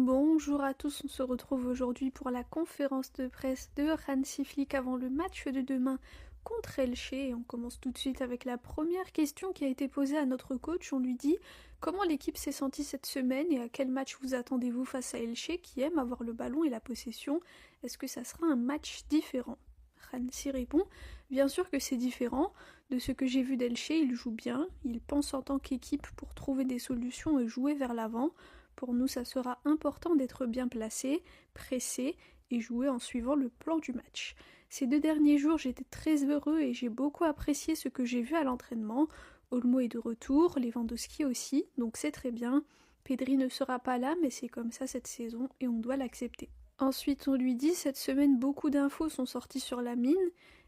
Bonjour à tous, on se retrouve aujourd'hui pour la conférence de presse de Hansi Flick avant le match de demain contre Elche. Et on commence tout de suite avec la première question qui a été posée à notre coach. On lui dit comment l'équipe s'est sentie cette semaine et à quel match vous attendez-vous face à Elche qui aime avoir le ballon et la possession. Est-ce que ça sera un match différent? Hansi répond bien sûr que c'est différent. De ce que j'ai vu d'Elche, il joue bien, il pense en tant qu'équipe pour trouver des solutions et jouer vers l'avant. Pour nous, ça sera important d'être bien placé, pressé et jouer en suivant le plan du match. Ces 2 derniers jours, j'étais très heureux et j'ai beaucoup apprécié ce que j'ai vu à l'entraînement. Olmo est de retour, Lewandowski aussi, donc c'est très bien. Pedri ne sera pas là, mais c'est comme ça cette saison et on doit l'accepter. Ensuite, on lui dit cette semaine, beaucoup d'infos sont sorties sur Lamine.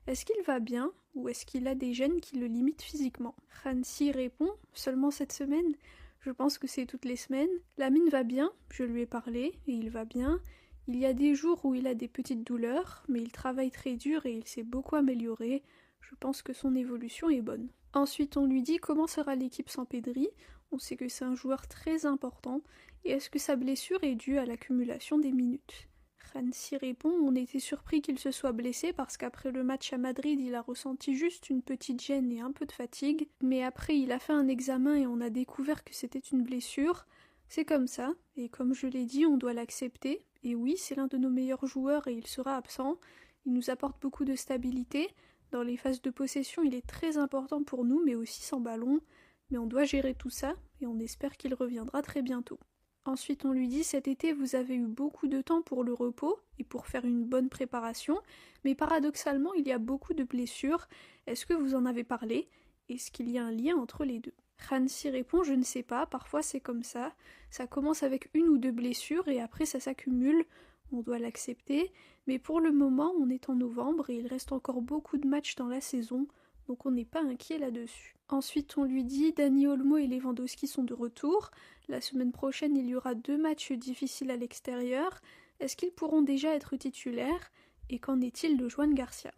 Est-ce qu'il va bien ou est-ce qu'il a des gènes qui le limitent physiquement? Hansi répond seulement cette semaine. Je pense que c'est toutes les semaines. Lamine va bien, je lui ai parlé, et il va bien. Il y a des jours où il a des petites douleurs, mais il travaille très dur et il s'est beaucoup amélioré. Je pense que son évolution est bonne. Ensuite, on lui dit comment sera l'équipe sans Pedri. On sait que c'est un joueur très important. Et est-ce que sa blessure est due à l'accumulation des minutes? Hansi répond on était surpris qu'il se soit blessé parce qu'après le match à Madrid, il a ressenti juste une petite gêne et un peu de fatigue, mais après il a fait un examen et on a découvert que c'était une blessure. C'est comme ça, et comme je l'ai dit, on doit l'accepter. Et oui, c'est l'un de nos meilleurs joueurs et il sera absent. Il nous apporte beaucoup de stabilité. Dans les phases de possession, il est très important pour nous, mais aussi sans ballon. Mais on doit gérer tout ça, et on espère qu'il reviendra très bientôt. Ensuite, on lui dit cet été, vous avez eu beaucoup de temps pour le repos et pour faire une bonne préparation, mais paradoxalement, il y a beaucoup de blessures. Est-ce que vous en avez parlé? Est-ce qu'il y a un lien entre les deux? Hansi répond je ne sais pas, parfois c'est comme ça. Ça commence avec 1 ou 2 blessures et après ça s'accumule. On doit l'accepter, mais pour le moment, on est en novembre et il reste encore beaucoup de matchs dans la saison, donc on n'est pas inquiet là-dessus. Ensuite, on lui dit Dani Olmo et Lewandowski sont de retour. La semaine prochaine, il y aura 2 matchs difficiles à l'extérieur. Est-ce qu'ils pourront déjà être titulaires? Et qu'en est-il de Joan Garcia?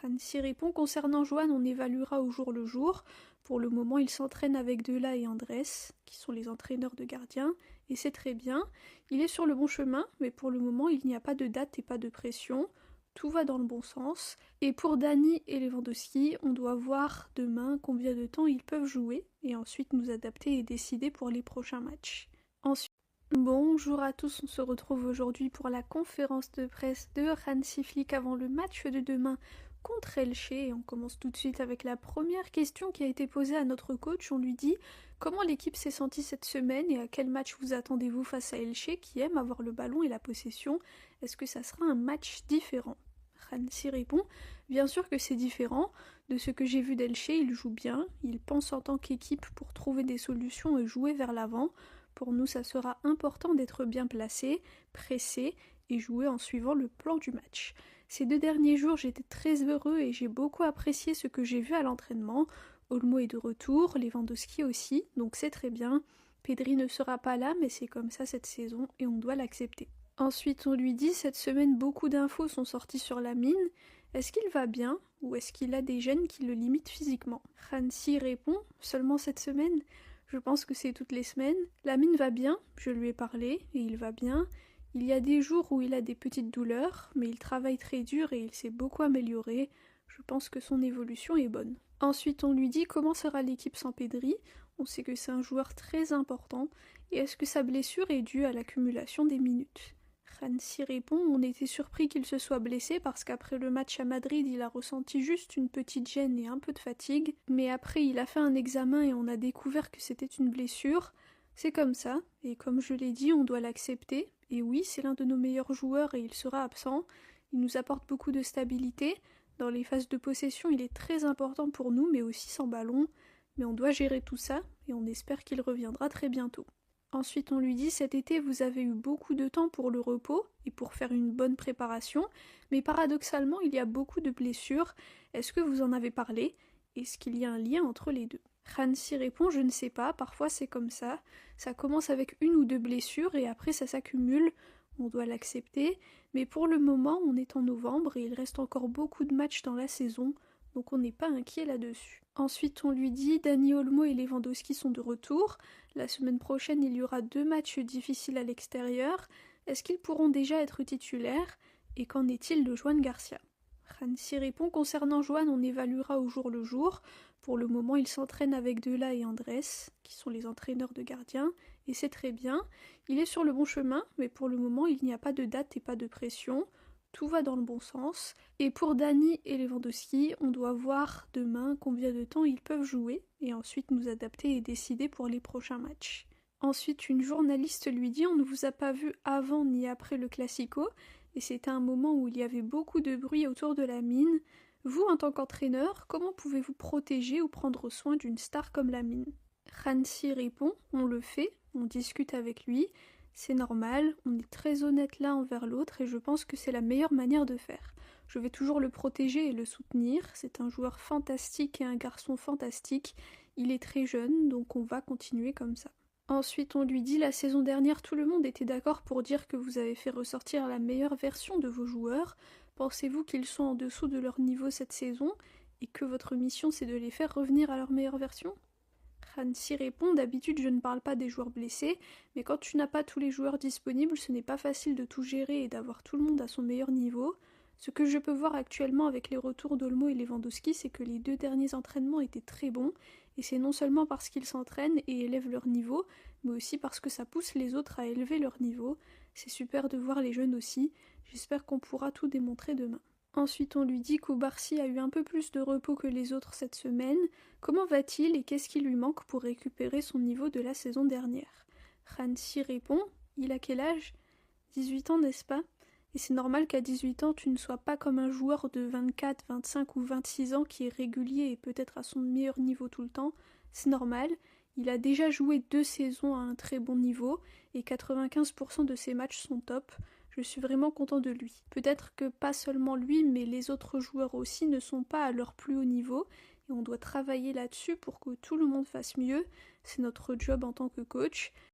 Hansi répond concernant Joan, on évaluera au jour le jour. Pour le moment, il s'entraîne avec Dela et Andrés, qui sont les entraîneurs de gardiens, et c'est très bien. Il est sur le bon chemin, mais pour le moment, il n'y a pas de date et pas de pression. Tout va dans le bon sens. Et pour Dani et Lewandowski, on doit voir demain combien de temps ils peuvent jouer et ensuite nous adapter et décider pour les prochains matchs. Ensuite, bonjour à tous, on se retrouve aujourd'hui pour la conférence de presse de Hansi Flick avant le match de demain contre Elche. Et on commence tout de suite avec la première question qui a été posée à notre coach. On lui dit comment l'équipe s'est sentie cette semaine et à quel match vous attendez-vous face à Elche qui aime avoir le ballon et la possession. Est-ce que ça sera un match différent? Hansi répond bien sûr que c'est différent. De ce que j'ai vu d'Elche, il joue bien, il pense en tant qu'équipe pour trouver des solutions et jouer vers l'avant. Pour nous, ça sera important d'être bien placé, pressé et jouer en suivant le plan du match. Ces 2 derniers jours, j'étais très heureux et j'ai beaucoup apprécié ce que j'ai vu à l'entraînement. Olmo est de retour, Lewandowski aussi, donc c'est très bien. Pedri ne sera pas là, mais c'est comme ça cette saison et on doit l'accepter. Ensuite, on lui dit cette semaine, beaucoup d'infos sont sorties sur Lamine. Est-ce qu'il va bien ou est-ce qu'il a des gènes qui le limitent physiquement? Hansi répond seulement cette semaine. Je pense que c'est toutes les semaines. Lamine va bien, je lui ai parlé et il va bien. Il y a des jours où il a des petites douleurs, mais il travaille très dur et il s'est beaucoup amélioré. Je pense que son évolution est bonne. Ensuite, on lui dit comment sera l'équipe sans Pedri. On sait que c'est un joueur très important. Et est-ce que sa blessure est due à l'accumulation des minutes? Hansi répond on était surpris qu'il se soit blessé parce qu'après le match à Madrid, il a ressenti juste une petite gêne et un peu de fatigue, mais après il a fait un examen et on a découvert que c'était une blessure. C'est comme ça, et comme je l'ai dit, on doit l'accepter. Et oui, c'est l'un de nos meilleurs joueurs et il sera absent. Il nous apporte beaucoup de stabilité. Dans les phases de possession, il est très important pour nous, mais aussi sans ballon. Mais on doit gérer tout ça, et on espère qu'il reviendra très bientôt. Ensuite, on lui dit cet été, vous avez eu beaucoup de temps pour le repos et pour faire une bonne préparation, mais paradoxalement, il y a beaucoup de blessures. Est-ce que vous en avez parlé? Est-ce qu'il y a un lien entre les deux? Hansi répond je ne sais pas, parfois c'est comme ça. Ça commence avec 1 ou 2 blessures et après ça s'accumule. On doit l'accepter, mais pour le moment, on est en novembre et il reste encore beaucoup de matchs dans la saison, donc on n'est pas inquiet là-dessus. Ensuite, on lui dit Dani Olmo et Lewandowski sont de retour. La semaine prochaine, il y aura 2 matchs difficiles à l'extérieur. Est-ce qu'ils pourront déjà être titulaires? Et qu'en est-il de Joan Garcia? Hansi répond concernant Joan, on évaluera au jour le jour. Pour le moment, il s'entraîne avec Dela et Andrés, qui sont les entraîneurs de gardiens, et c'est très bien. Il est sur le bon chemin, mais pour le moment, il n'y a pas de date et pas de pression. Tout va dans le bon sens. Et pour Dani et Lewandowski, on doit voir demain combien de temps ils peuvent jouer, et ensuite nous adapter et décider pour les prochains matchs. Ensuite, une journaliste lui dit « On ne vous a pas vu avant ni après le Classico », et c'était un moment où il y avait beaucoup de bruit autour de la mine. Vous, en tant qu'entraîneur, comment pouvez-vous protéger ou prendre soin d'une star comme la mine? Hansi répond « On le fait, on discute avec lui, c'est normal, on est très honnête l'un envers l'autre et je pense que c'est la meilleure manière de faire. Je vais toujours le protéger et le soutenir, c'est un joueur fantastique et un garçon fantastique, il est très jeune, donc on va continuer comme ça. » Ensuite, on lui dit la saison dernière, tout le monde était d'accord pour dire que vous avez fait ressortir la meilleure version de vos joueurs. Pensez-vous qu'ils sont en dessous de leur niveau cette saison et que votre mission c'est de les faire revenir à leur meilleure version? Hansi répond d'habitude je ne parle pas des joueurs blessés, mais quand tu n'as pas tous les joueurs disponibles, ce n'est pas facile de tout gérer et d'avoir tout le monde à son meilleur niveau. Ce que je peux voir actuellement avec les retours d'Olmo et Lewandowski, c'est que les 2 derniers entraînements étaient très bons, et c'est non seulement parce qu'ils s'entraînent et élèvent leur niveau, mais aussi parce que ça pousse les autres à élever leur niveau. C'est super de voir les jeunes aussi, j'espère qu'on pourra tout démontrer demain. Ensuite, on lui dit qu'Oubarsi a eu un peu plus de repos que les autres cette semaine. Comment va-t-il et qu'est-ce qui lui manque pour récupérer son niveau de la saison dernière? Hansi répond « Il a quel âge? 18 ans, n'est-ce pas? Et c'est normal qu'à 18 ans, tu ne sois pas comme un joueur de 24, 25 ou 26 ans qui est régulier et peut-être à son meilleur niveau tout le temps. C'est normal. Il a déjà joué 2 saisons à un très bon niveau et 95% de ses matchs sont top. Je suis vraiment content de lui. Peut-être que pas seulement lui, mais les autres joueurs aussi ne sont pas à leur plus haut niveau et on doit travailler là-dessus pour que tout le monde fasse mieux. C'est notre job en tant que coach.